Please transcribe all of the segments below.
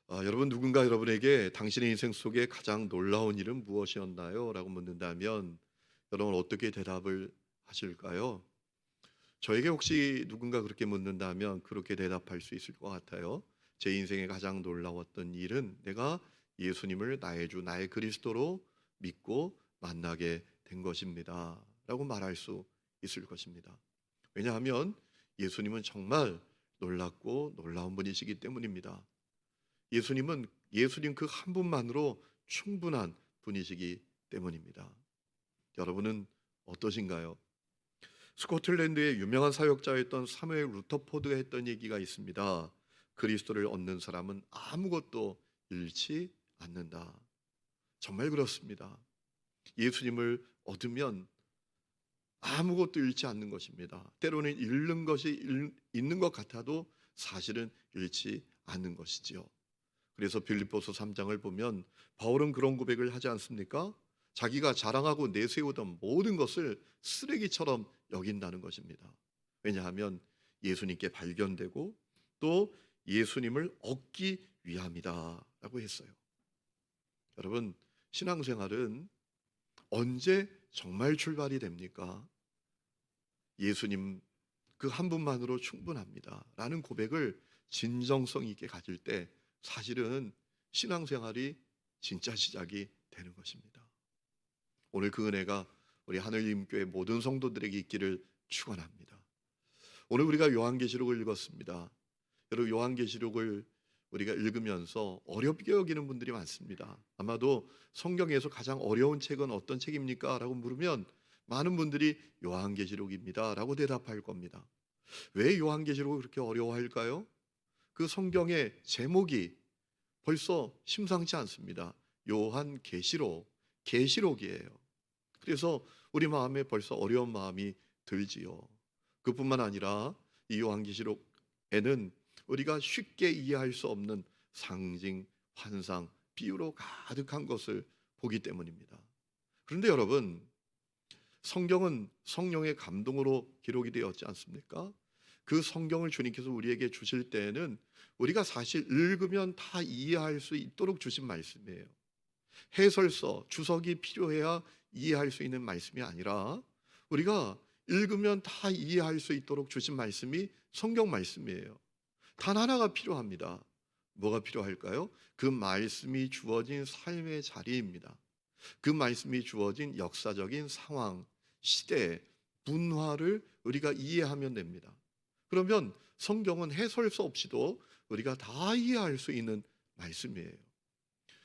여러분 누군가 여러분에게 당신의 인생 속에 가장 놀라운 일은 무엇이었나요? 라고 묻는다면 여러분 어떻게 대답을 하실까요? 저에게 혹시 누군가 그렇게 묻는다면 그렇게 대답할 수 있을 것 같아요. 제 인생에 가장 놀라웠던 일은 내가 예수님을 나의 주, 나의 그리스도로 믿고 만나게 된 것입니다. 라고 말할 수 있을 것입니다. 왜냐하면 예수님은 정말 놀랍고 놀라운 분이시기 때문입니다. 예수님 그 한 분만으로 충분한 분이시기 때문입니다. 여러분은 어떠신가요? 스코틀랜드의 유명한 사역자였던 사무엘 루터포드가 했던 얘기가 있습니다. 그리스도를 얻는 사람은 아무것도 잃지 않는다. 정말 그렇습니다. 예수님을 얻으면 아무것도 잃지 않는 것입니다. 때로는 잃는 것이 있는 것 같아도 사실은 잃지 않는 것이지요. 그래서 빌립보서 3장을 보면 바울은 그런 고백을 하지 않습니까? 자기가 자랑하고 내세우던 모든 것을 쓰레기처럼 여긴다는 것입니다. 왜냐하면 예수님께 발견되고 또 예수님을 얻기 위함이다라고 했어요. 여러분, 신앙생활은 언제 정말 출발이 됩니까? 예수님 그 한 분만으로 충분합니다. 라는 고백을 진정성 있게 가질 때 사실은 신앙생활이 진짜 시작이 되는 것입니다. 오늘 그 은혜가 우리 하늘님교회 모든 성도들에게 있기를 축원합니다. 오늘 우리가 요한계시록을 읽었습니다. 여러분 요한계시록을 우리가 읽으면서 어렵게 여기는 분들이 많습니다. 아마도 성경에서 가장 어려운 책은 어떤 책입니까? 라고 물으면 많은 분들이 요한계시록입니다. 라고 대답할 겁니다. 왜 요한계시록을 그렇게 어려워할까요? 그 성경의 제목이 벌써 심상치 않습니다. 요한계시록, 계시록이에요. 그래서 우리 마음에 벌써 어려운 마음이 들지요. 그뿐만 아니라 이 요한계시록에는 우리가 쉽게 이해할 수 없는 상징, 환상, 비유로 가득한 것을 보기 때문입니다. 그런데 여러분, 성경은 성령의 감동으로 기록이 되었지 않습니까? 그 성경을 주님께서 우리에게 주실 때에는 우리가 사실 읽으면 다 이해할 수 있도록 주신 말씀이에요. 해설서, 주석이 필요해야 이해할 수 있는 말씀이 아니라 우리가 읽으면 다 이해할 수 있도록 주신 말씀이 성경 말씀이에요. 단 하나가 필요합니다. 뭐가 필요할까요? 그 말씀이 주어진 삶의 자리입니다. 그 말씀이 주어진 역사적인 상황, 시대, 문화를 우리가 이해하면 됩니다. 그러면 성경은 해설서 없이도 우리가 다 이해할 수 있는 말씀이에요.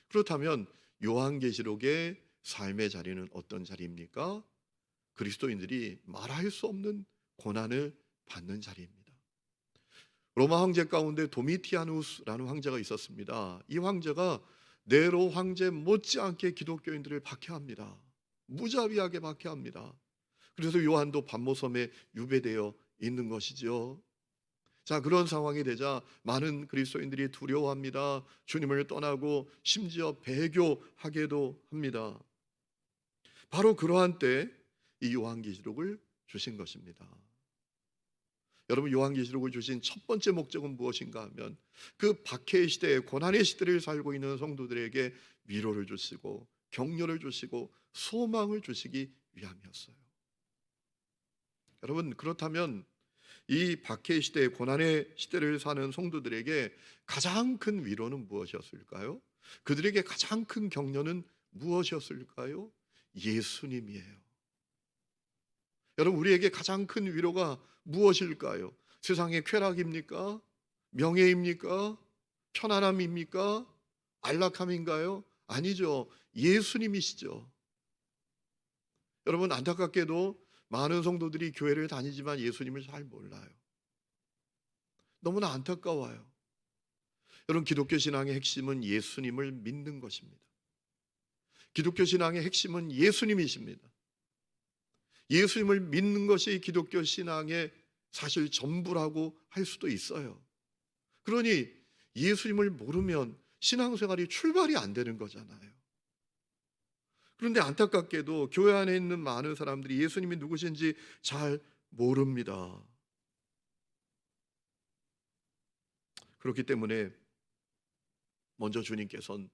그렇다면 요한계시록의 삶의 자리는 어떤 자리입니까? 그리스도인들이 말할 수 없는 고난을 받는 자리입니다. 로마 황제 가운데 도미티아누스라는 황제가 있었습니다. 이 황제가 네로 황제 못지않게 기독교인들을 박해합니다. 무자비하게 박해합니다. 그래서 요한도 반모섬에 유배되어 있는 것이죠. 자, 그런 상황이 되자 많은 그리스도인들이 두려워합니다. 주님을 떠나고 심지어 배교하게도 합니다. 바로 그러한 때 이 요한계시록을 주신 것입니다. 여러분, 요한계시록을 주신 첫 번째 목적은 무엇인가 하면 그 박해의 시대에 고난의 시대를 살고 있는 성도들에게 위로를 주시고 격려를 주시고 소망을 주시기 위함이었어요. 여러분, 그렇다면 이 박해 시대, 고난의 시대를 사는 성도들에게 가장 큰 위로는 무엇이었을까요? 그들에게 가장 큰 격려는 무엇이었을까요? 예수님이에요. 여러분, 우리에게 가장 큰 위로가 무엇일까요? 세상의 쾌락입니까? 명예입니까? 편안함입니까? 안락함인가요? 아니죠. 예수님이시죠. 여러분, 안타깝게도 많은 성도들이 교회를 다니지만 예수님을 잘 몰라요. 너무나 안타까워요. 여러분, 기독교 신앙의 핵심은 예수님을 믿는 것입니다. 기독교 신앙의 핵심은 예수님이십니다. 예수님을 믿는 것이 기독교 신앙의 사실 전부라고 할 수도 있어요. 그러니 예수님을 모르면 신앙생활이 출발이 안 되는 거잖아요. 그런데 안타깝게도 교회 안에 있는 많은 사람들이 예수님이 누구신지 잘 모릅니다. 그렇기 때문에 먼저 주님께서는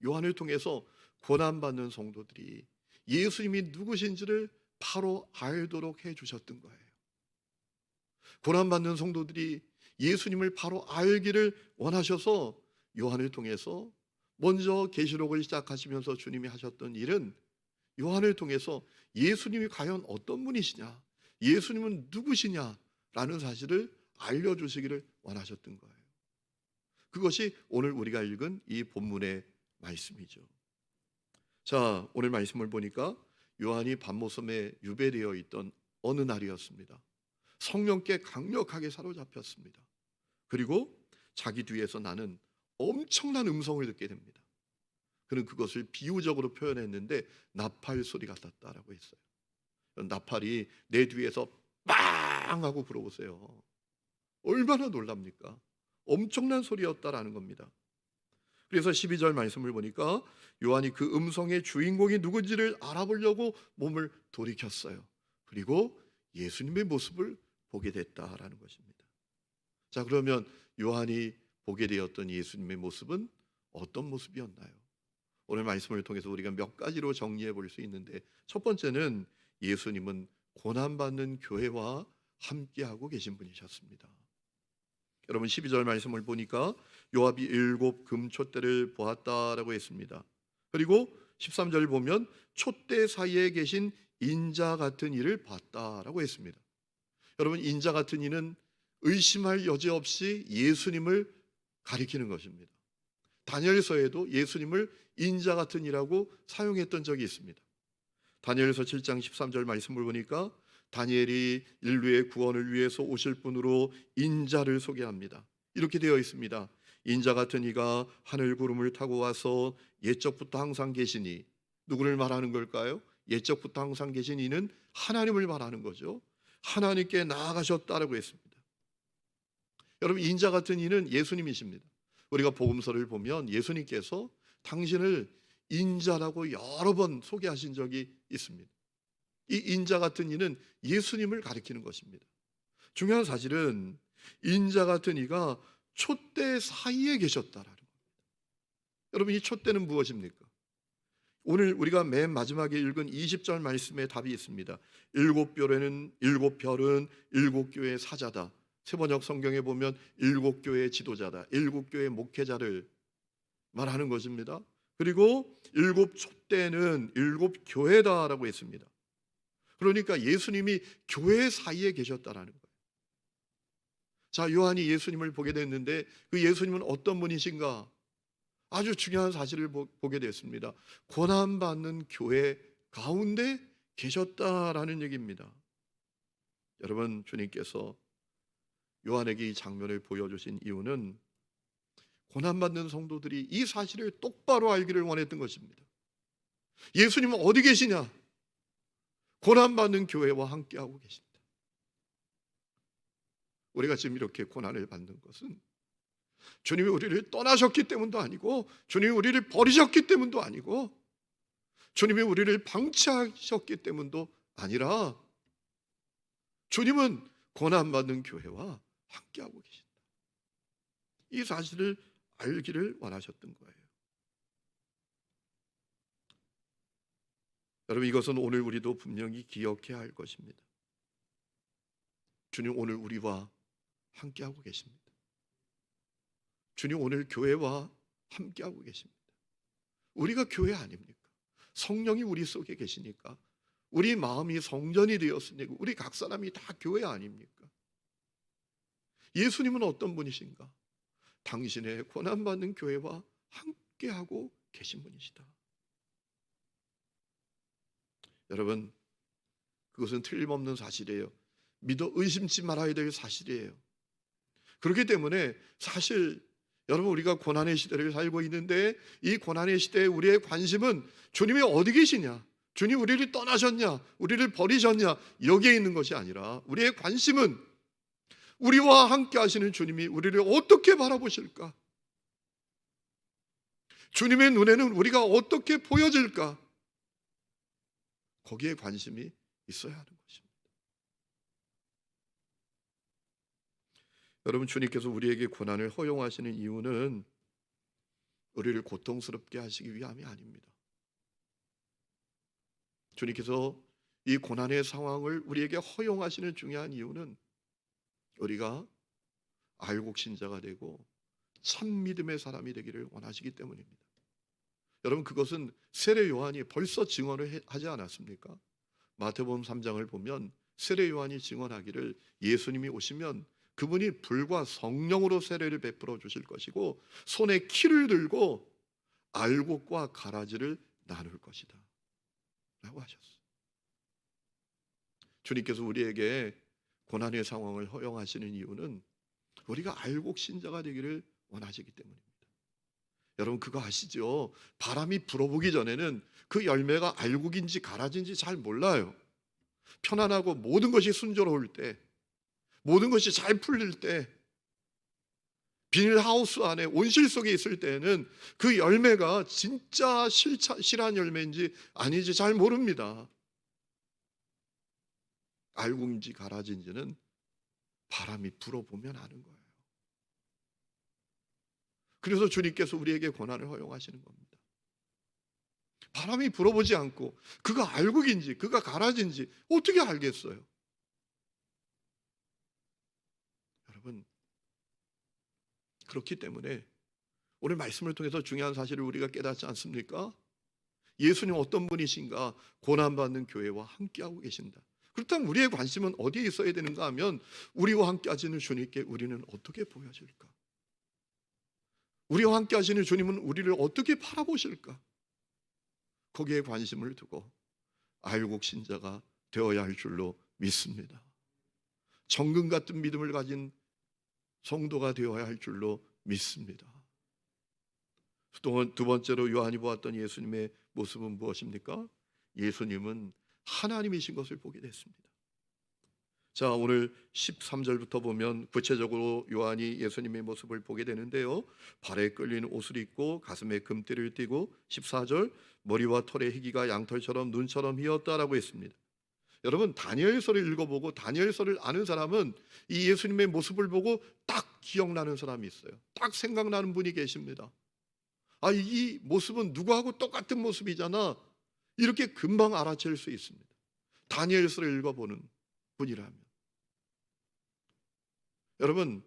요한을 통해서 고난받는 성도들이 예수님이 누구신지를 바로 알도록 해주셨던 거예요. 고난받는 성도들이 예수님을 바로 알기를 원하셔서 요한을 통해서 먼저 계시록을 시작하시면서 주님이 하셨던 일은 요한을 통해서 예수님이 과연 어떤 분이시냐, 예수님은 누구시냐라는 사실을 알려주시기를 원하셨던 거예요. 그것이 오늘 우리가 읽은 이 본문의 말씀이죠. 자, 오늘 말씀을 보니까 요한이 밤모섬에 유배되어 있던 어느 날이었습니다. 성령께 강력하게 사로잡혔습니다. 그리고 자기 뒤에서 나는 엄청난 음성을 듣게 됩니다. 그는 그것을 비유적으로 표현했는데 나팔 소리 같았다라고 했어요. 나팔이 내 뒤에서 빵 하고 불어오세요. 얼마나 놀랍니까? 엄청난 소리였다라는 겁니다. 그래서 12절 말씀을 보니까 요한이 그 음성의 주인공이 누군지를 알아보려고 몸을 돌이켰어요. 그리고 예수님의 모습을 보게 됐다라는 것입니다. 자, 그러면 요한이 보게 되었던 예수님의 모습은 어떤 모습이었나요? 오늘 말씀을 통해서 우리가 몇 가지로 정리해 볼 수 있는데, 첫 번째는 예수님은 고난받는 교회와 함께하고 계신 분이셨습니다. 여러분 12절 말씀을 보니까 요압이 7 금촛대를 보았다라고 했습니다. 그리고 13절 보면 촛대 사이에 계신 인자 같은 이를 봤다라고 했습니다. 여러분, 인자 같은 이는 의심할 여지 없이 예수님을 가리키는 것입니다. 다니엘서에도 예수님을 인자 같은 이라고 사용했던 적이 있습니다. 다니엘서 7장 13절 말씀을 보니까 다니엘이 인류의 구원을 위해서 오실 분으로 인자를 소개합니다. 이렇게 되어 있습니다. 인자 같은 이가 하늘 구름을 타고 와서 옛적부터 항상 계시니, 누구를 말하는 걸까요? 옛적부터 항상 계신 이는 하나님을 말하는 거죠. 하나님께 나아가셨다라고 했습니다. 여러분, 인자 같은 이는 예수님이십니다. 우리가 복음서를 보면 예수님께서 당신을 인자라고 여러 번 소개하신 적이 있습니다. 이 인자 같은 이는 예수님을 가리키는 것입니다. 중요한 사실은 인자 같은 이가 촛대 사이에 계셨다라는 겁니다. 여러분, 이 촛대는 무엇입니까? 오늘 우리가 맨 마지막에 읽은 20절 말씀에 답이 있습니다. 7별은 7교회의 사자다. 세번역 성경에 보면 7교회의 지도자다, 7교회의 목회자를 말하는 것입니다. 그리고 7촛대는 7교회다라고 했습니다. 그러니까 예수님이 교회 사이에 계셨다라는 거예요. 자, 요한이 예수님을 보게 됐는데 그 예수님은 어떤 분이신가? 아주 중요한 사실을 보게 됐습니다. 고난받는 교회 가운데 계셨다라는 얘기입니다. 여러분, 주님께서 요한에게 이 장면을 보여주신 이유는 고난받는 성도들이 이 사실을 똑바로 알기를 원했던 것입니다. 예수님은 어디 계시냐? 고난받는 교회와 함께하고 계십니다. 우리가 지금 이렇게 고난을 받는 것은 주님이 우리를 떠나셨기 때문도 아니고, 주님이 우리를 버리셨기 때문도 아니고, 주님이 우리를 방치하셨기 때문도 아니라, 주님은 고난받는 교회와 함께하고 계신다. 이 사실을 알기를 원하셨던 거예요. 여러분, 이것은 오늘 우리도 분명히 기억해야 할 것입니다. 주님 오늘 우리와 함께하고 계십니다. 주님 오늘 교회와 함께하고 계십니다. 우리가 교회 아닙니까? 성령이 우리 속에 계시니까 우리 마음이 성전이 되었으니까 우리 각 사람이 다 교회 아닙니까? 예수님은 어떤 분이신가? 당신의 고난받는 교회와 함께하고 계신 분이시다. 여러분, 그것은 틀림없는 사실이에요. 믿어 의심치 말아야 될 사실이에요. 그렇기 때문에 사실 여러분, 우리가 고난의 시대를 살고 있는데 이 고난의 시대에 우리의 관심은 주님이 어디 계시냐, 주님 우리를 떠나셨냐, 우리를 버리셨냐, 여기에 있는 것이 아니라 우리의 관심은 우리와 함께 하시는 주님이 우리를 어떻게 바라보실까? 주님의 눈에는 우리가 어떻게 보여질까? 거기에 관심이 있어야 하는 것입니다. 여러분, 주님께서 우리에게 고난을 허용하시는 이유는 우리를 고통스럽게 하시기 위함이 아닙니다. 주님께서 이 고난의 상황을 우리에게 허용하시는 중요한 이유는 우리가 알곡 신자가 되고 참 믿음의 사람이 되기를 원하시기 때문입니다. 여러분, 그것은 세례 요한이 벌써 증언을 하지 않았습니까? 마태복음 3장을 보면 세례 요한이 증언하기를 예수님이 오시면 그분이 불과 성령으로 세례를 베풀어 주실 것이고 손에 키를 들고 알곡과 가라지를 나눌 것이다 라고 하셨어요. 주님께서 우리에게 고난의 상황을 허용하시는 이유는 우리가 알곡 신자가 되기를 원하시기 때문입니다. 여러분, 그거 아시죠? 바람이 불어보기 전에는 그 열매가 알곡인지 가라지인지 잘 몰라요. 편안하고 모든 것이 순조로울 때, 모든 것이 잘 풀릴 때, 비닐하우스 안에 온실 속에 있을 때에는 그 열매가 진짜 실한 열매인지 아닌지 잘 모릅니다. 알곡인지 가라지인지는 바람이 불어보면 아는 거예요. 그래서 주님께서 우리에게 고난을 허용하시는 겁니다. 바람이 불어보지 않고 그가 알곡인지 그가 가라지인지 어떻게 알겠어요? 여러분, 그렇기 때문에 오늘 말씀을 통해서 중요한 사실을 우리가 깨닫지 않습니까? 예수님 어떤 분이신가? 고난받는 교회와 함께하고 계신다. 그렇다면 우리의 관심은 어디에 있어야 되는가 하면 우리와 함께 하시는 주님께 우리는 어떻게 보여질까? 우리와 함께 하시는 주님은 우리를 어떻게 바라보실까? 거기에 관심을 두고 알곡 신자가 되어야 할 줄로 믿습니다. 정금 같은 믿음을 가진 성도가 되어야 할 줄로 믿습니다. 두 번째로 요한이 보았던 예수님의 모습은 무엇입니까? 예수님은 하나님이신 것을 보게 됐습니다. 자, 오늘 13절부터 보면 구체적으로 요한이 예수님의 모습을 보게 되는데요. 발에 끌린 옷을 입고 가슴에 금띠를 띠고 14절 머리와 털의 희기가 양털처럼 눈처럼 희었다라고 했습니다. 여러분, 다니엘서를 읽어보고 다니엘서를 아는 사람은 이 예수님의 모습을 보고 딱 기억나는 사람이 있어요. 딱 생각나는 분이 계십니다. 아, 이 모습은 누구하고 똑같은 모습이잖아. 이렇게 금방 알아챌 수 있습니다. 다니엘서를 읽어보는 분이라면. 여러분,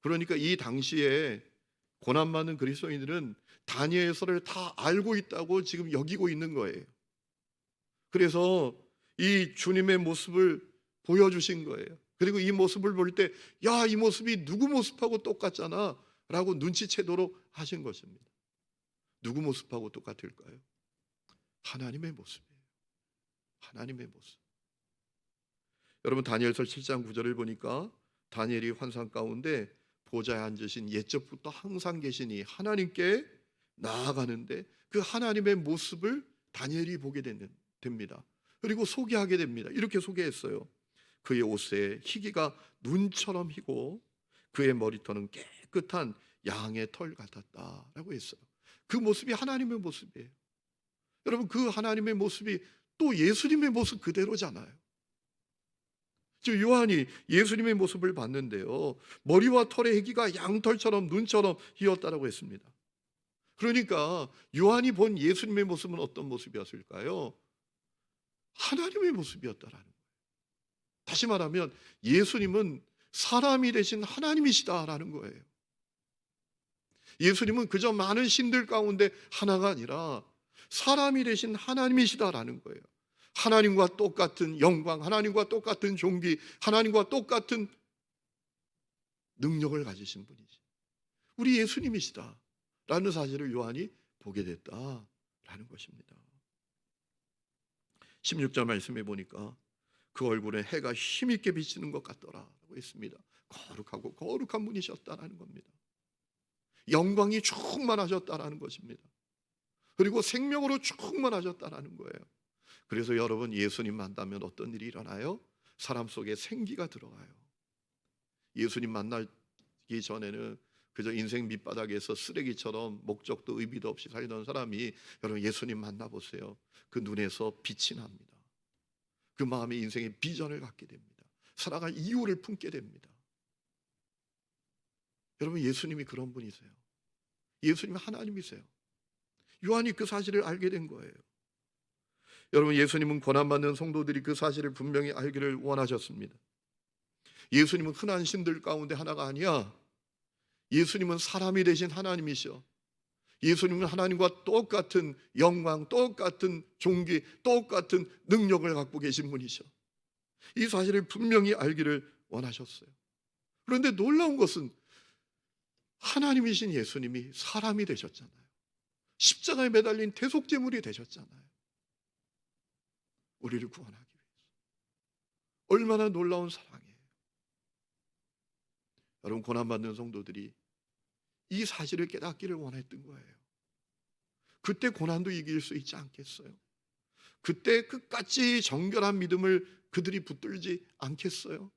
그러니까 이 당시에 고난받는 그리스도인들은 다니엘서를 다 알고 있다고 지금 여기고 있는 거예요. 그래서 이 주님의 모습을 보여주신 거예요. 그리고 이 모습을 볼 때, 야, 이 모습이 누구 모습하고 똑같잖아 라고 눈치채도록 하신 것입니다. 누구 모습하고 똑같을까요? 하나님의 모습이에요. 하나님의 모습. 여러분, 다니엘서 7장 9절을 보니까 다니엘이 환상 가운데 보좌에 앉으신 옛적부터 항상 계시니 하나님께 나아가는데 그 하나님의 모습을 다니엘이 보게 됩니다. 그리고 소개하게 됩니다. 이렇게 소개했어요. 그의 옷에 희기가 눈처럼 희고 그의 머리털은 깨끗한 양의 털 같았다라고 했어요. 그 모습이 하나님의 모습이에요. 여러분, 그 하나님의 모습이 또 예수님의 모습 그대로잖아요. 즉 요한이 예수님의 모습을 봤는데요, 머리와 털의 희기가 양털처럼 눈처럼 희었다라고 했습니다. 그러니까 요한이 본 예수님의 모습은 어떤 모습이었을까요? 하나님의 모습이었다라는 거예요. 다시 말하면 예수님은 사람이 되신 하나님이시다라는 거예요. 예수님은 그저 많은 신들 가운데 하나가 아니라 사람이 되신 하나님이시다라는 거예요. 하나님과 똑같은 영광, 하나님과 똑같은 존귀, 하나님과 똑같은 능력을 가지신 분이지. 우리 예수님이시다라는 사실을 요한이 보게 됐다라는 것입니다. 16절 말씀해 보니까 그 얼굴에 해가 힘있게 비치는 것 같더라라고 했습니다. 거룩하고 거룩한 분이셨다라는 겁니다. 영광이 충만하셨다라는 것입니다. 그리고 생명으로 충만하셨다라는 거예요. 그래서 여러분, 예수님 만나면 어떤 일이 일어나요? 사람 속에 생기가 들어가요. 예수님 만나기 전에는 그저 인생 밑바닥에서 쓰레기처럼 목적도 의미도 없이 살던 사람이 여러분 예수님 만나보세요. 그 눈에서 빛이 납니다. 그 마음에 인생의 비전을 갖게 됩니다. 살아갈 이유를 품게 됩니다. 여러분, 예수님이 그런 분이세요. 예수님은 하나님이세요. 요한이 그 사실을 알게 된 거예요. 여러분, 예수님은 고난받는 성도들이 그 사실을 분명히 알기를 원하셨습니다. 예수님은 흔한 신들 가운데 하나가 아니야. 예수님은 사람이 되신 하나님이셔. 예수님은 하나님과 똑같은 영광, 똑같은 존귀, 똑같은 능력을 갖고 계신 분이셔. 이 사실을 분명히 알기를 원하셨어요. 그런데 놀라운 것은 하나님이신 예수님이 사람이 되셨잖아요. 십자가에 매달린 대속제물이 되셨잖아요. 우리를 구원하기 위해서. 얼마나 놀라운 사랑이에요. 여러분, 고난받는 성도들이 이 사실을 깨닫기를 원했던 거예요. 그때 고난도 이길 수 있지 않겠어요? 그때 끝까지 정결한 믿음을 그들이 붙들지 않겠어요?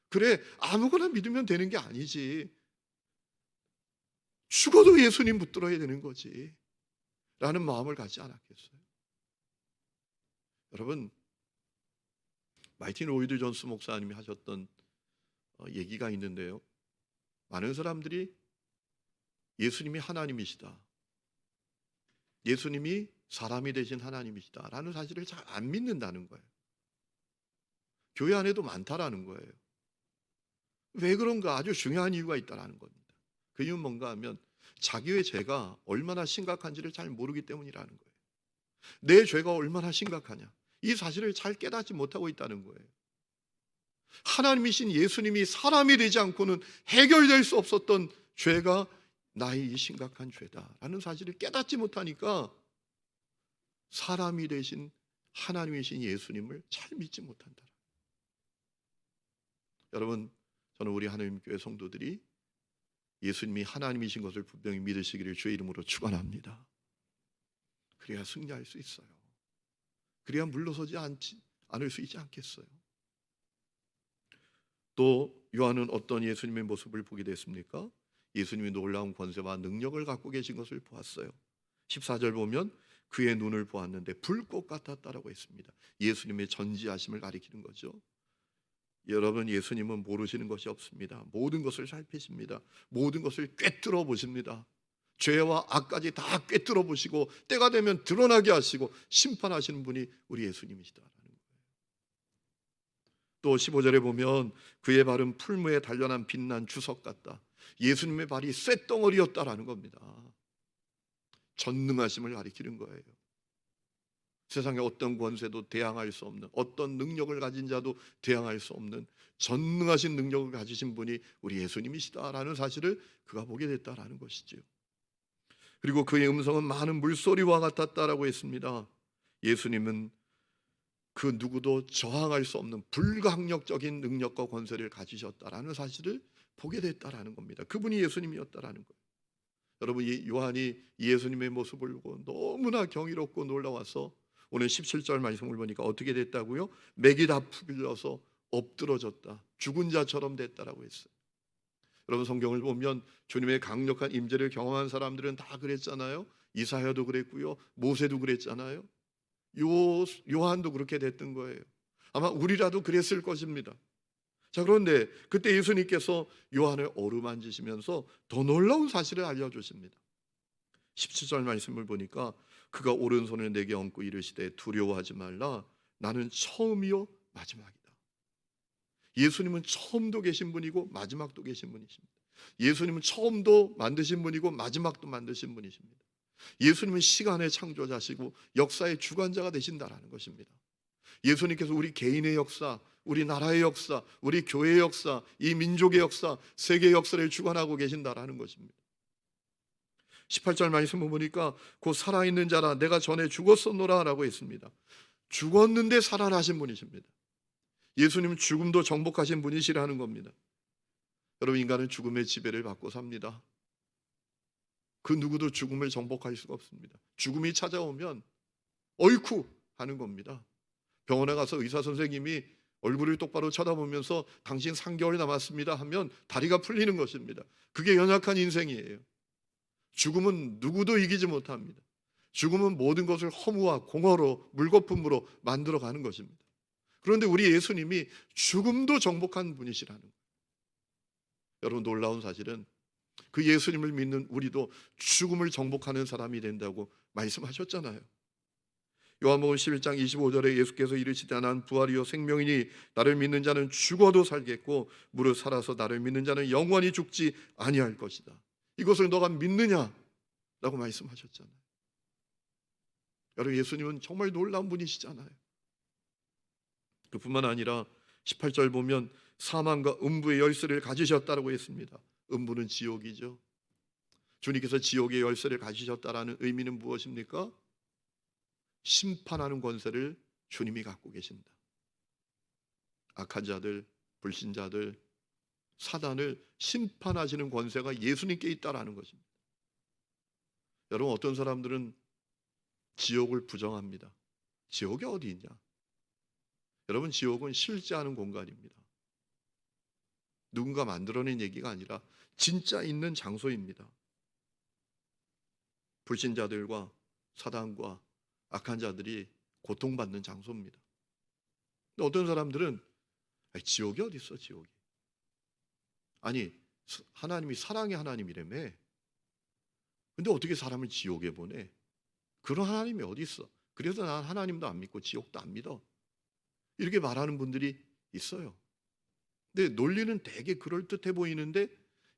그래, 아무거나 믿으면 되는 게 아니지. 죽어도 예수님 붙들어야 되는 거지 라는 마음을 갖지 않았겠어요? 여러분, 마이틴 로이드 존스 목사님이 하셨던 얘기가 있는데요, 많은 사람들이 예수님이 하나님이시다, 예수님이 사람이 되신 하나님이시다 라는 사실을 잘 안 믿는다는 거예요. 교회 안에도 많다라는 거예요. 왜 그런가? 아주 중요한 이유가 있다라는 겁니다. 그 이유는 뭔가 하면 자기의 죄가 얼마나 심각한지를 잘 모르기 때문이라는 거예요. 내 죄가 얼마나 심각하냐, 이 사실을 잘 깨닫지 못하고 있다는 거예요. 하나님이신 예수님이 사람이 되지 않고는 해결될 수 없었던 죄가 나의 이 심각한 죄다라는 사실을 깨닫지 못하니까 사람이 되신 하나님이신 예수님을 잘 믿지 못한다. 여러분, 저는 우리 하나님 교회 성도들이 예수님이 하나님이신 것을 분명히 믿으시기를 주의 이름으로 축원합니다. 그래야 승리할 수 있어요. 그래야 물러서지 않을 수 있지 않겠어요? 또 요한은 어떤 예수님의 모습을 보게 됐습니까? 예수님이 놀라운 권세와 능력을 갖고 계신 것을 보았어요. 14절 보면 그의 눈을 보았는데 불꽃 같았다라고 했습니다. 예수님의 전지하심을 가리키는 거죠. 여러분, 예수님은 모르시는 것이 없습니다. 모든 것을 살피십니다. 모든 것을 꿰뚫어 보십니다. 죄와 악까지 다 꿰뚫어 보시고 때가 되면 드러나게 하시고 심판하시는 분이 우리 예수님이시다라는 거예요. 또 15절에 보면 그의 발은 풀무에 단련한 빛난 주석 같다. 예수님의 발이 쇳덩어리였다라는 겁니다. 전능하심을 가리키는 거예요. 세상에 어떤 권세도 대항할 수 없는, 어떤 능력을 가진 자도 대항할 수 없는 전능하신 능력을 가지신 분이 우리 예수님이시다라는 사실을 그가 보게 됐다라는 것이지요. 그리고 그의 음성은 많은 물소리와 같았다라고 했습니다. 예수님은 그 누구도 저항할 수 없는 불가항력적인 능력과 권세를 가지셨다라는 사실을 보게 됐다라는 겁니다. 그분이 예수님이었다라는 거예요. 여러분, 이 요한이 예수님의 모습을 보고 너무나 경이롭고 놀라워서 오늘 17절 말씀을 보니까 어떻게 됐다고요? 맥이 다 풀려서 엎드러졌다, 죽은 자처럼 됐다라고 했어요. 여러분, 성경을 보면 주님의 강력한 임재를 경험한 사람들은 다 그랬잖아요. 이사야도 그랬고요, 모세도 그랬잖아요. 요한도 그렇게 됐던 거예요. 아마 우리라도 그랬을 것입니다. 자, 그런데 그때 예수님께서 요한을 어루만지시면서 더 놀라운 사실을 알려주십니다. 17절 말씀을 보니까 그가 오른손을 내게 얹고 이르시되 두려워하지 말라, 나는 처음이요 마지막이다. 예수님은 처음도 계신 분이고 마지막도 계신 분이십니다. 예수님은 처음도 만드신 분이고 마지막도 만드신 분이십니다. 예수님은 시간의 창조자시고 역사의 주관자가 되신다라는 것입니다. 예수님께서 우리 개인의 역사, 우리 나라의 역사, 우리 교회의 역사, 이 민족의 역사, 세계의 역사를 주관하고 계신다라는 것입니다. 18절 말씀을 보니까 곧 살아있는 자라 내가 전에 죽었었노라 라고 했습니다. 죽었는데 살아나신 분이십니다. 예수님은 죽음도 정복하신 분이시라는 겁니다. 여러분, 인간은 죽음의 지배를 받고 삽니다. 그 누구도 죽음을 정복할 수가 없습니다. 죽음이 찾아오면 어이쿠 하는 겁니다. 병원에 가서 의사 선생님이 얼굴을 똑바로 쳐다보면서 당신 3개월 남았습니다 하면 다리가 풀리는 것입니다. 그게 연약한 인생이에요. 죽음은 누구도 이기지 못합니다. 죽음은 모든 것을 허무와 공허로 물거품으로 만들어가는 것입니다. 그런데 우리 예수님이 죽음도 정복한 분이시라는 거예요. 여러분, 놀라운 사실은 그 예수님을 믿는 우리도 죽음을 정복하는 사람이 된다고 말씀하셨잖아요. 요한복음 11장 25절에 예수께서 이르시되 난 부활이요 생명이니 나를 믿는 자는 죽어도 살겠고 무릇 살아서 나를 믿는 자는 영원히 죽지 아니할 것이다. 이것을 너가 믿느냐? 라고 말씀하셨잖아요. 여러분, 예수님은 정말 놀라운 분이시잖아요. 그뿐만 아니라 18절 보면 사망과 음부의 열쇠를 가지셨다고 했습니다. 음부는 지옥이죠. 주님께서 지옥의 열쇠를 가지셨다라는 의미는 무엇입니까? 심판하는 권세를 주님이 갖고 계신다. 악한 자들, 불신자들, 사단을 심판하시는 권세가 예수님께 있다라는 것입니다. 여러분, 어떤 사람들은 지옥을 부정합니다. 지옥이 어디 있냐? 여러분, 지옥은 실제하는 공간입니다. 누군가 만들어낸 얘기가 아니라 진짜 있는 장소입니다. 불신자들과 사단과 악한 자들이 고통받는 장소입니다. 근데 어떤 사람들은 지옥이 어디 있어, 지옥이? 아니, 하나님이 사랑의 하나님이라며. 근데 어떻게 사람을 지옥에 보내? 그런 하나님이 어디 있어? 그래서 난 하나님도 안 믿고 지옥도 안 믿어. 이렇게 말하는 분들이 있어요. 근데 논리는 되게 그럴듯해 보이는데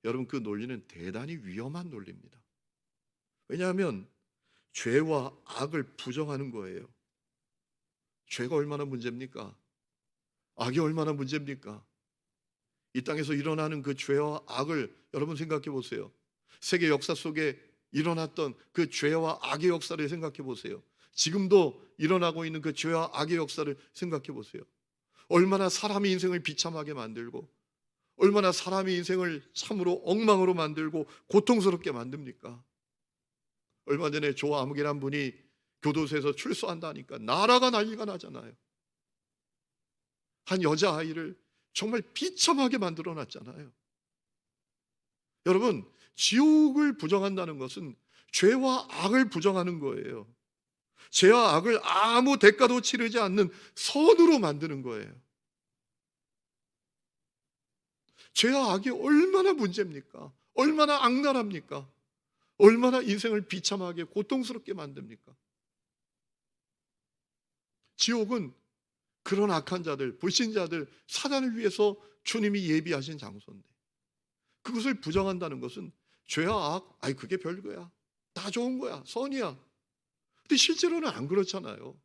여러분, 그 논리는 대단히 위험한 논리입니다. 왜냐하면 죄와 악을 부정하는 거예요. 죄가 얼마나 문제입니까? 악이 얼마나 문제입니까? 이 땅에서 일어나는 그 죄와 악을 여러분 생각해 보세요. 세계 역사 속에 일어났던 그 죄와 악의 역사를 생각해 보세요. 지금도 일어나고 있는 그 죄와 악의 역사를 생각해 보세요. 얼마나 사람의 인생을 비참하게 만들고 얼마나 사람의 인생을 참으로 엉망으로 만들고 고통스럽게 만듭니까? 얼마 전에 조 아무개란 분이 교도소에서 출소한다니까 나라가 난리가 나잖아요. 한 여자아이를 정말 비참하게 만들어 놨잖아요. 여러분, 지옥을 부정한다는 것은 죄와 악을 부정하는 거예요. 죄와 악을 아무 대가도 치르지 않는 선으로 만드는 거예요. 죄와 악이 얼마나 문제입니까? 얼마나 악랄합니까? 얼마나 인생을 비참하게 고통스럽게 만듭니까? 지옥은 그런 악한 자들, 불신자들, 사단을 위해서 주님이 예비하신 장소인데 그것을 부정한다는 것은 죄와 악, 아이 그게 별거야. 다 좋은 거야. 선이야. 근데 실제로는 안 그렇잖아요.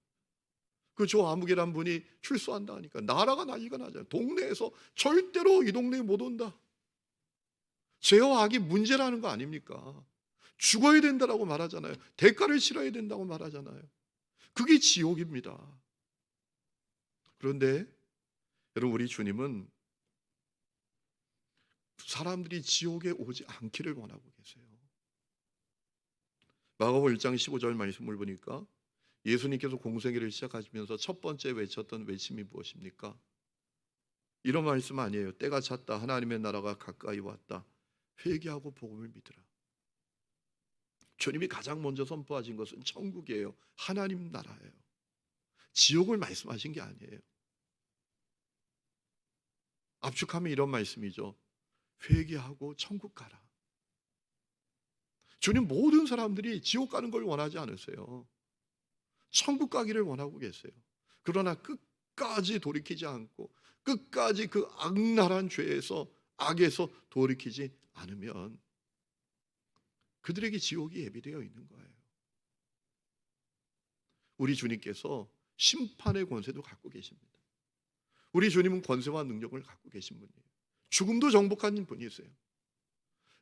그 조 아무개란 분이 출소한다 하니까 나라가 난리가 나잖아요. 동네에서 절대로 이 동네에 못 온다. 죄와 악이 문제라는 거 아닙니까? 죽어야 된다라고 말하잖아요. 대가를 치러야 된다고 말하잖아요. 그게 지옥입니다. 그런데 여러분, 우리 주님은 사람들이 지옥에 오지 않기를 원하고 계세요. 마가복음 1장 15절 말씀을 보니까 예수님께서 공생애를 시작하시면서 첫 번째 외쳤던 외침이 무엇입니까? 이런 말씀 아니에요. 때가 찼다. 하나님의 나라가 가까이 왔다. 회개하고 복음을 믿으라. 주님이 가장 먼저 선포하신 것은 천국이에요. 하나님 나라예요. 지옥을 말씀하신 게 아니에요. 압축하면 이런 말씀이죠. 회개하고 천국 가라. 주님 모든 사람들이 지옥 가는 걸 원하지 않으세요. 천국 가기를 원하고 계세요. 그러나 끝까지 돌이키지 않고 끝까지 그 악랄한 죄에서 악에서 돌이키지 않으면 그들에게 지옥이 예비되어 있는 거예요. 우리 주님께서 심판의 권세도 갖고 계십니다. 우리 주님은 권세와 능력을 갖고 계신 분이에요. 죽음도 정복한 분이세요.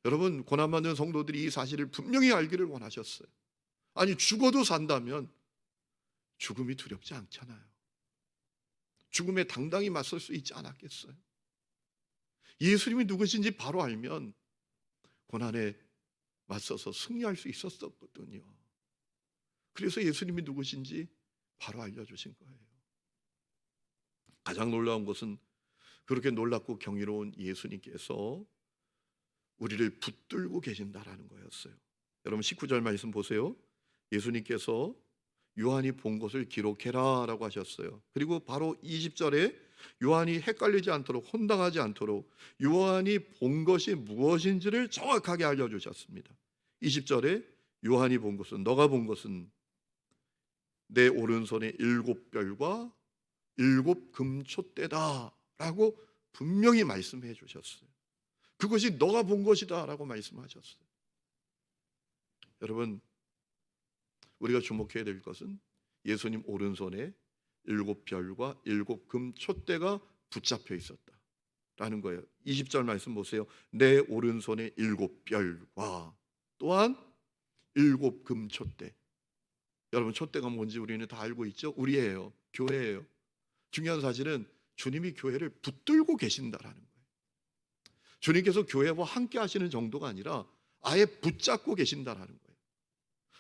여러분, 고난받는 성도들이 이 사실을 분명히 알기를 원하셨어요. 아니, 죽어도 산다면 죽음이 두렵지 않잖아요. 죽음에 당당히 맞설 수 있지 않았겠어요? 예수님이 누구신지 바로 알면 고난에 맞서서 승리할 수 있었거든요. 그래서 예수님이 누구신지 바로 알려주신 거예요. 가장 놀라운 것은 그렇게 놀랍고 경이로운 예수님께서 우리를 붙들고 계신다라는 거였어요. 여러분 19절 말씀 보세요. 예수님께서 요한이 본 것을 기록해라 라고 하셨어요. 그리고 바로 20절에 요한이 헷갈리지 않도록, 혼당하지 않도록 요한이 본 것이 무엇인지를 정확하게 알려주셨습니다. 20절에 요한이 본 것은, 너가 본 것은 내 오른손에 7별과 7금촛대다 라고 분명히 말씀해 주셨어요. 그것이 너가 본 것이다 라고 말씀하셨어요. 여러분, 우리가 주목해야 될 것은 예수님 오른손에 7별과 7금촛대가 붙잡혀 있었다라는 거예요. 20절 말씀 보세요. 내 오른손에 7별과 또한 7금촛대. 여러분, 촛대가 뭔지 우리는 다 알고 있죠? 우리예요. 교회예요. 중요한 사실은 주님이 교회를 붙들고 계신다라는 거예요. 주님께서 교회와 함께 하시는 정도가 아니라 아예 붙잡고 계신다라는 거예요.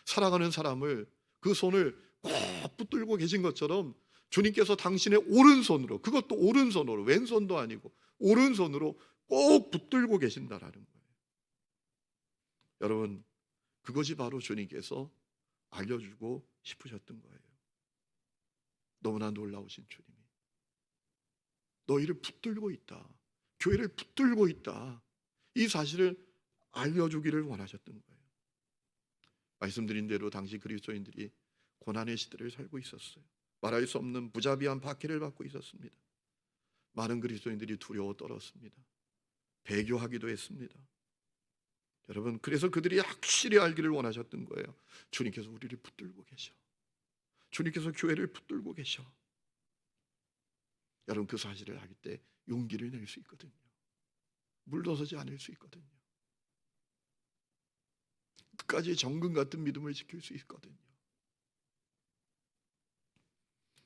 살아가는 사람을 그 손을 꼭 붙들고 계신 것처럼 주님께서 당신의 오른손으로, 그것도 오른손으로, 왼손도 아니고 오른손으로 꼭 붙들고 계신다라는 거예요. 여러분, 그것이 바로 주님께서 알려주고 싶으셨던 거예요. 너무나 놀라우신 주님이 너희를 붙들고 있다, 교회를 붙들고 있다, 이 사실을 알려주기를 원하셨던 거예요. 말씀드린 대로 당시 그리스도인들이 고난의 시대를 살고 있었어요. 말할 수 없는 무자비한 박해를 받고 있었습니다. 많은 그리스도인들이 두려워 떨었습니다. 배교하기도 했습니다. 여러분, 그래서 그들이 확실히 알기를 원하셨던 거예요. 주님께서 우리를 붙들고 계셔. 주님께서 교회를 붙들고 계셔. 여러분, 그 사실을 알 때 용기를 낼 수 있거든요. 물러서지 않을 수 있거든요. 끝까지 정금 같은 믿음을 지킬 수 있거든요.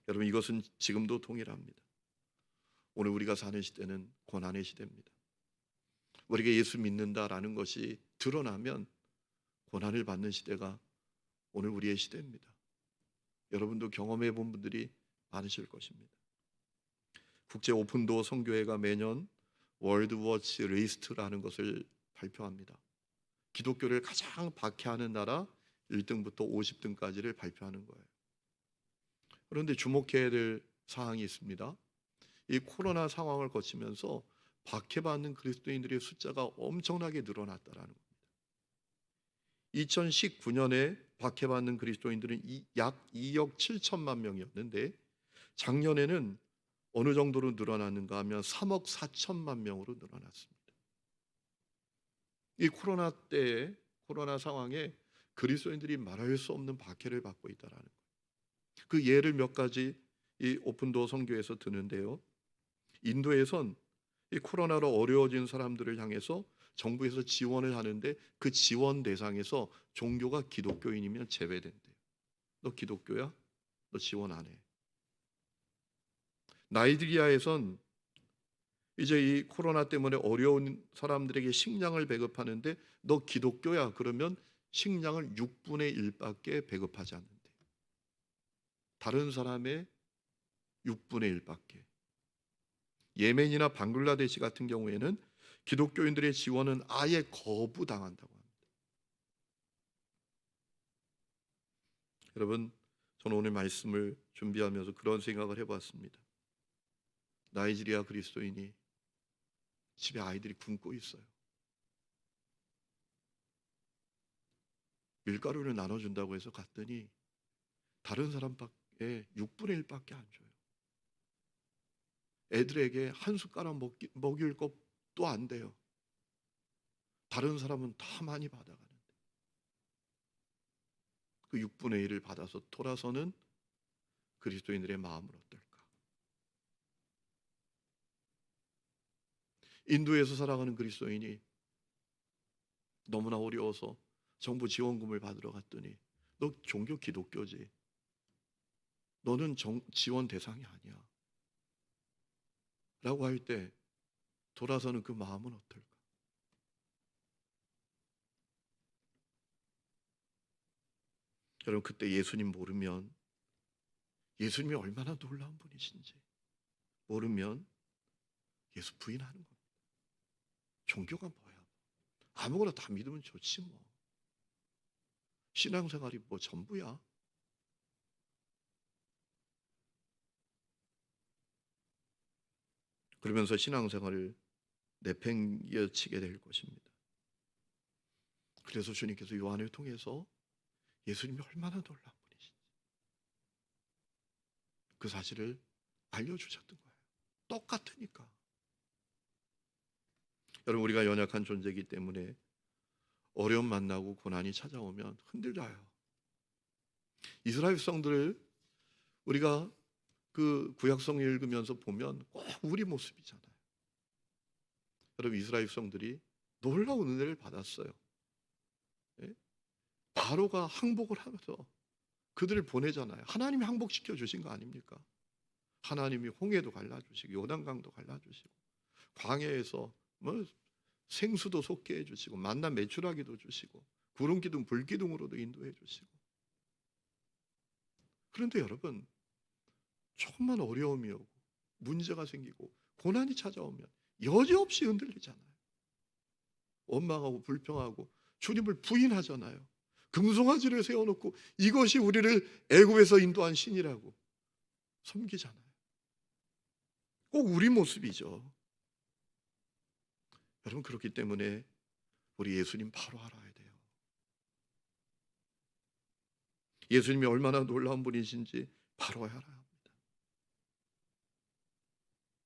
여러분, 이것은 지금도 동일합니다. 오늘 우리가 사는 시대는 고난의 시대입니다. 우리가 예수 믿는다라는 것이 드러나면 고난을 받는 시대가 오늘 우리의 시대입니다. 여러분도 경험해 본 분들이 많으실 것입니다. 국제 오픈도어 선교회가 매년 월드워치 리스트라는 것을 발표합니다. 기독교를 가장 박해하는 나라 1등부터 50등까지를 발표하는 거예요. 그런데 주목해야 될 사항이 있습니다. 이 코로나 상황을 거치면서 박해받는 그리스도인들의 숫자가 엄청나게 늘어났다라는 겁니다. 2019년에 박해받는 그리스도인들은 약 2억 7천만 명이었는데 작년에는 어느 정도로 늘어났는가 하면 3억 4천만 명으로 늘어났습니다. 이 코로나 때에, 코로나 상황에 그리스도인들이 말할 수 없는 박해를 받고 있다라는 거예요. 그 예를 몇 가지 이 오픈도어 선교에서 드는데요. 인도에선 이 코로나로 어려워진 사람들을 향해서 정부에서 지원을 하는데 그 지원 대상에서 종교가 기독교인이면 제외된대요. 너 기독교야? 너 지원 안 해. 나이지리아에선 이제 이 코로나 때문에 어려운 사람들에게 식량을 배급하는데 너 기독교야? 그러면 식량을 6분의 1밖에 배급하지 않는데, 다른 사람의 6분의 1밖에. 예멘이나 방글라데시 같은 경우에는 기독교인들의 지원은 아예 거부당한다고 합니다. 여러분, 저는 오늘 말씀을 준비하면서 그런 생각을 해봤습니다. 나이지리아 그리스도인이 집에 아이들이 굶고 있어요. 밀가루를 나눠준다고 해서 갔더니 다른 사람밖에 6분의 1밖에 안 줘요. 애들에게 한 숟가락 먹일 것도 안 돼요. 다른 사람은 다 많이 받아가는데 그 6분의 1을 받아서 돌아서는 그리스도인들의 마음은 어떨까? 인도에서 살아가는 그리스도인이 너무나 어려워서 정부 지원금을 받으러 갔더니 너 종교 기독교지, 너는 지원 대상이 아니야 라고 할 때 돌아서는 그 마음은 어떨까? 여러분, 그때 예수님 모르면, 예수님이 얼마나 놀라운 분이신지 모르면 예수 부인하는 겁니다. 종교가 뭐야? 아무거나 다 믿으면 좋지 뭐. 신앙생활이 뭐 전부야? 그러면서 신앙생활을 내팽개치게 될 것입니다. 그래서 주님께서 요한을 통해서 예수님이 얼마나 놀라운 분이신지 그 사실을 알려주셨던 거예요. 똑같으니까. 여러분, 우리가 연약한 존재이기 때문에 어려움 만나고 고난이 찾아오면 흔들려요. 이스라엘 백성들을 우리가 그 구약성 읽으면서 보면 꼭 우리 모습이잖아요. 여러분, 이스라엘 백성들이 놀라운 은혜를 받았어요. 예? 바로가 항복을 하면서 그들을 보내잖아요. 하나님이 항복시켜 주신 거 아닙니까? 하나님이 홍해도 갈라주시고 요단강도 갈라주시고 광야에서 뭐 생수도 솟게 해주시고 만나 메추라기도 주시고 구름기둥 불기둥으로도 인도해 주시고. 그런데 여러분, 조금만 어려움이 오고 문제가 생기고 고난이 찾아오면 여지없이 흔들리잖아요. 원망하고 불평하고 주님을 부인하잖아요. 금송아지를 세워놓고 이것이 우리를 애굽에서 인도한 신이라고 섬기잖아요. 꼭 우리 모습이죠. 여러분, 그렇기 때문에 우리 예수님 바로 알아야 돼요. 예수님이 얼마나 놀라운 분이신지 바로 알아야 합니다.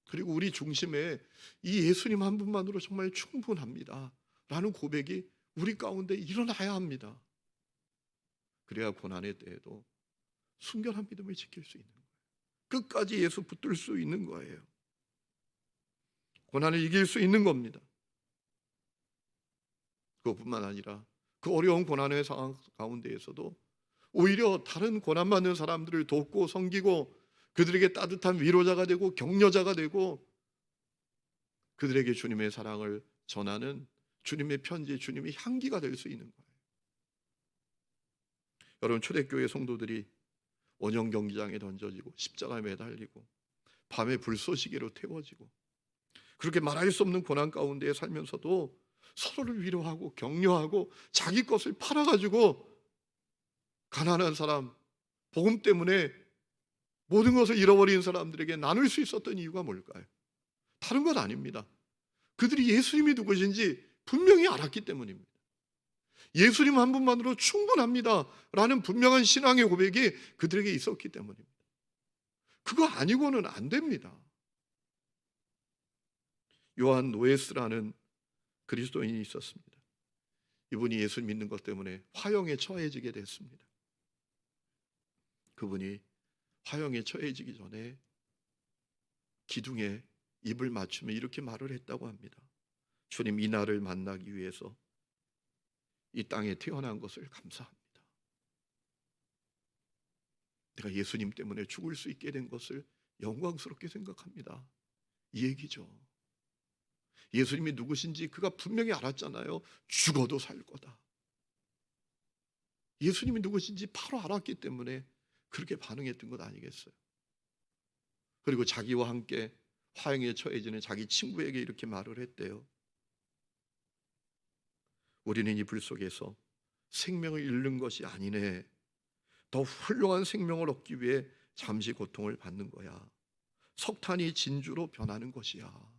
그리고 우리 중심에 이 예수님 한 분만으로 정말 충분합니다 라는 고백이 우리 가운데 일어나야 합니다. 그래야 고난의 때에도 순결한 믿음을 지킬 수 있는 거예요. 끝까지 예수 붙들 수 있는 거예요. 고난을 이길 수 있는 겁니다. 그것뿐만 아니라 그 어려운 고난의 상황 가운데에서도 오히려 다른 고난받는 사람들을 돕고 섬기고 그들에게 따뜻한 위로자가 되고 격려자가 되고 그들에게 주님의 사랑을 전하는 주님의 편지, 주님의 향기가 될 수 있는 거예요. 여러분, 초대교회 성도들이 원형 경기장에 던져지고 십자가에 매달리고 밤에 불쏘시개로 태워지고 그렇게 말할 수 없는 고난 가운데 살면서도 서로를 위로하고 격려하고 자기 것을 팔아가지고 가난한 사람, 복음 때문에 모든 것을 잃어버린 사람들에게 나눌 수 있었던 이유가 뭘까요? 다른 건 아닙니다. 그들이 예수님이 누구신지 분명히 알았기 때문입니다. 예수님 한 분만으로 충분합니다 라는 분명한 신앙의 고백이 그들에게 있었기 때문입니다. 그거 아니고는 안 됩니다. 요한 노에스라는 그리스도인이 있었습니다. 이분이 예수 믿는 것 때문에 화형에 처해지게 됐습니다. 그분이 화형에 처해지기 전에 기둥에 입을 맞추며 이렇게 말을 했다고 합니다. 주님, 이 날을 만나기 위해서 이 땅에 태어난 것을 감사합니다. 내가 예수님 때문에 죽을 수 있게 된 것을 영광스럽게 생각합니다. 이 얘기죠. 예수님이 누구신지 그가 분명히 알았잖아요. 죽어도 살 거다. 예수님이 누구신지 바로 알았기 때문에 그렇게 반응했던 것 아니겠어요? 그리고 자기와 함께 화형에 처해지는 자기 친구에게 이렇게 말을 했대요. 우리는 이 불 속에서 생명을 잃는 것이 아니네. 더 훌륭한 생명을 얻기 위해 잠시 고통을 받는 거야. 석탄이 진주로 변하는 것이야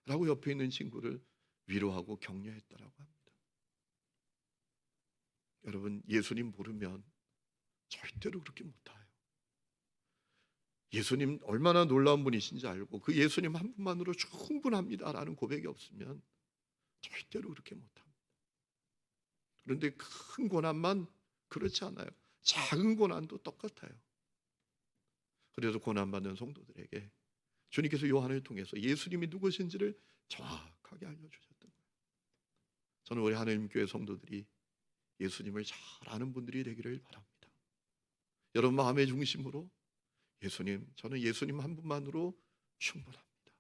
라고 옆에 있는 친구를 위로하고 격려했다라고 합니다. 여러분, 예수님 모르면 절대로 그렇게 못해요. 예수님 얼마나 놀라운 분이신지 알고 그 예수님 한 분만으로 충분합니다라는 고백이 없으면 절대로 그렇게 못합니다. 그런데 큰 고난만 그렇지 않아요. 작은 고난도 똑같아요. 그래서 고난받는 성도들에게 주님께서 요한을 통해서 예수님이 누구신지를 정확하게 알려주셨던 거예요. 저는 우리 하나님교회 성도들이 예수님을 잘 아는 분들이 되기를 바랍니다. 여러분 마음의 중심으로 예수님, 저는 예수님 한 분만으로 충분합니다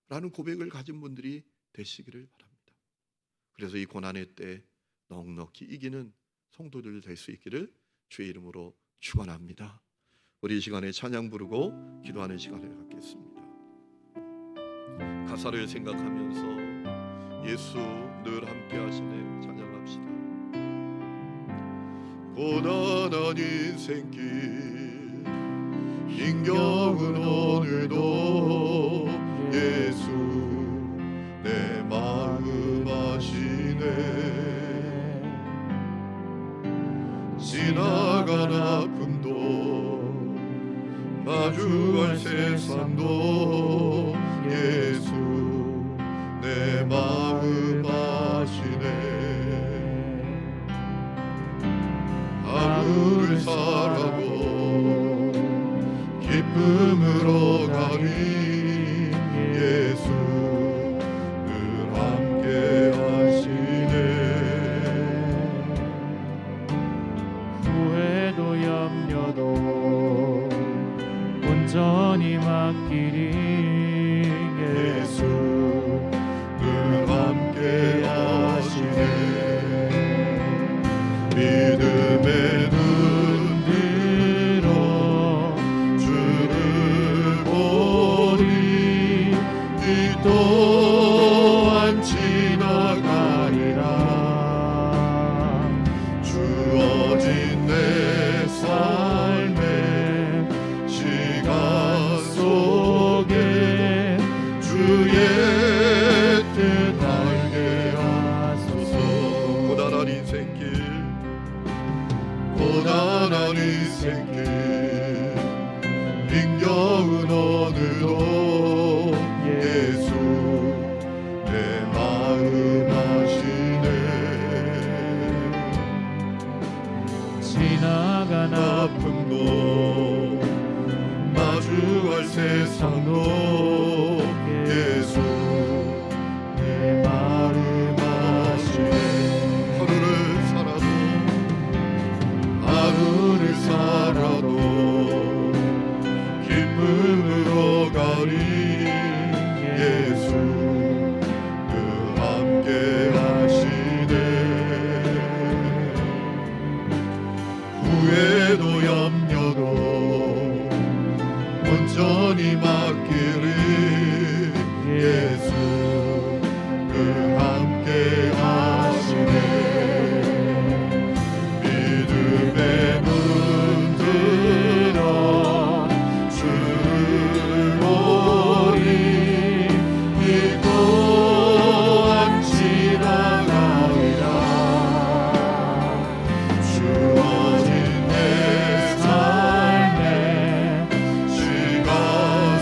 라는 고백을 가진 분들이 되시기를 바랍니다. 그래서 이 고난의 때 넉넉히 이기는 성도들 될 수 있기를 주의 이름으로 축원합니다. 우리 이 시간에 찬양 부르고 기도하는 시간을 갖겠습니다. 가사를 생각하면서 예수 늘 함께 하시네 찬양합시다. 고단한 인생길 힘겨운 오늘도 오늘도 예수 내 마음 아시네. 하루를 살아도 기쁨으로 가리 예수 늘 함께 하시네. 후회도 염려도 온전히 맡기리 예수 늘 함께 하시네. 믿음의 눈 들어 주를 보리. 이 또한 지나가리라. 주어진 내 삶의 시간 속에 주의 뜻 알게 하소서. 고단한 인생길 고단한 인생길 힘겨운 오늘도 예수 내 마음 아시네. 지나간 아픔도 마주할 세상도 예수 내 마음 아시네. 하루를 살아도 기쁨으로 가리 예수 늘 함께 하시네. 후회도 염려도 온전히 맡기리 예수 늘 함께 하시네. 믿음의 눈 들어 주를 보리. 이 또한 지나가리라. 주어진 내 삶의 시간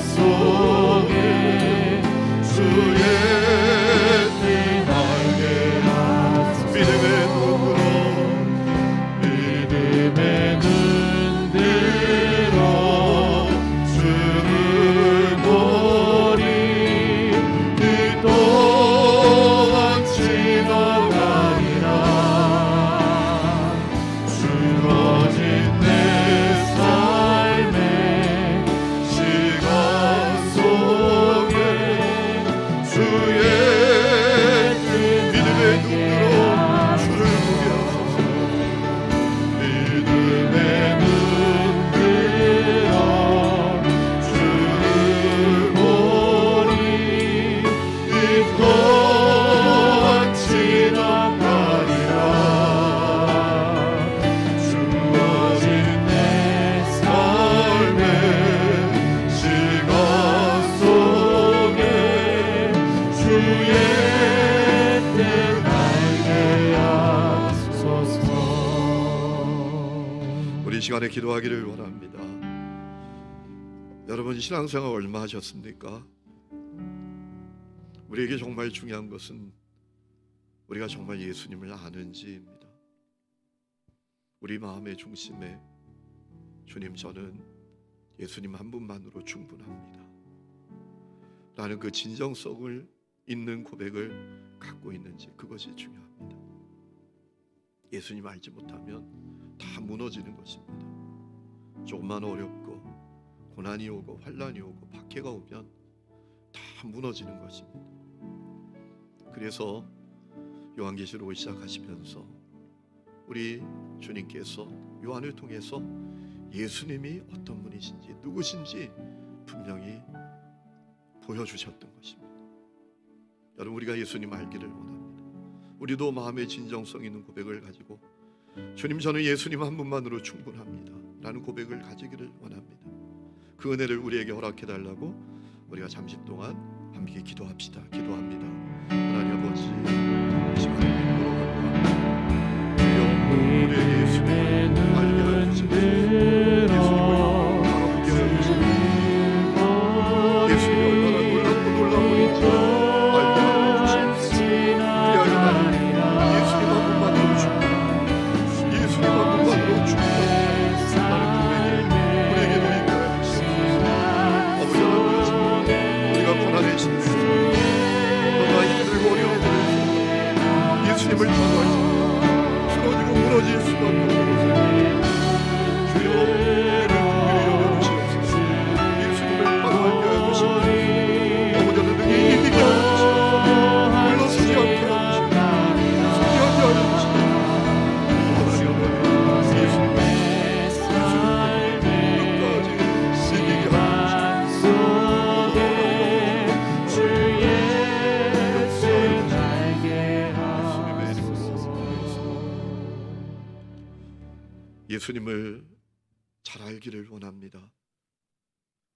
속에 주의 뜻 알게 하소서. 믿음의 눈 들어 주를 보리. 이 또한 지나가리라. 주어진 내 삶의 시간 속에 주의 믿음의 눈 들어 주를 보게 하소서. 믿음의 눈 들어 주를 보리. 이 또한 지나가리라. 주어진 내 삶의 시간 속에 주의 뜻 알게 하소서. 우리 시간에 기도하기를 원합니다. 여러분 신앙생활 얼마 하셨습니까? 우리에게 정말 중요한 것은 우리가 정말 예수님을 아는지입니다. 우리 마음의 중심에 주님 저는 예수님 한 분만으로 충분합니다 라는 그 진정성을 있는 고백을 갖고 있는지, 그것이 중요합니다. 예수님 알지 못하면 다 무너지는 것입니다. 조금만 어렵고 고난이 오고 환난이 오고 박해가 오면 다 무너지는 것입니다. 그래서 요한계시록을 시작하시면서 우리 주님께서 요한을 통해서 예수님이 어떤 분이신지 누구신지 분명히 보여주셨던 것입니다. 여러분 우리가 예수님 알기를 원합니다. 우리도 마음의 진정성 있는 고백을 가지고 주님 저는 예수님 한 분만으로 충분합니다 라는 고백을 가지기를 원합니다. 그 은혜를 우리에게 허락해달라고 우리가 잠시 동안 함께 기도합시다. 기도합니다. 하나님 아버지 이 시간에 믿음으로 간구합니다. 우리에게 예수님을 알게 하여 주시옵소서. 예수님을 바라보게 하여 주시옵소서. 예수님을 잘 알기를 원합니다.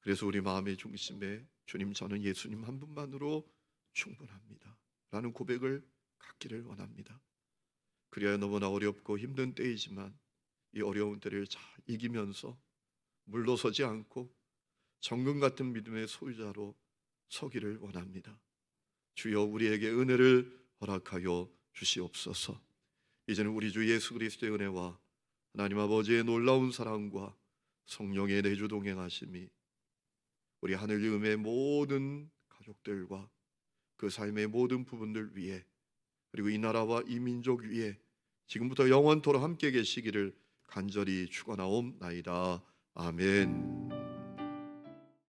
그래서 우리 마음의 중심에 주님, 저는 예수님 한 분만으로 충분합니다 라는 고백을 갖기를 원합니다. 그래야 너무나 어렵고 힘든 때이지만 이 어려운 때를 잘 이기면서 물러서지 않고 정금 같은 믿음의 소유자로 서기를 원합니다. 주여, 우리에게 은혜를 허락하여 주시옵소서. 이제는 우리 주 예수 그리스도의 은혜와 하나님 아버지의 놀라운 사랑과 성령의 내주 동행하심이 우리 하늘 이음의 모든 가족들과 그 삶의 모든 부분들 위에, 그리고 이 나라와 이 민족 위에 지금부터 영원토록 함께 계시기를 간절히 축원하옵나이다. 아멘.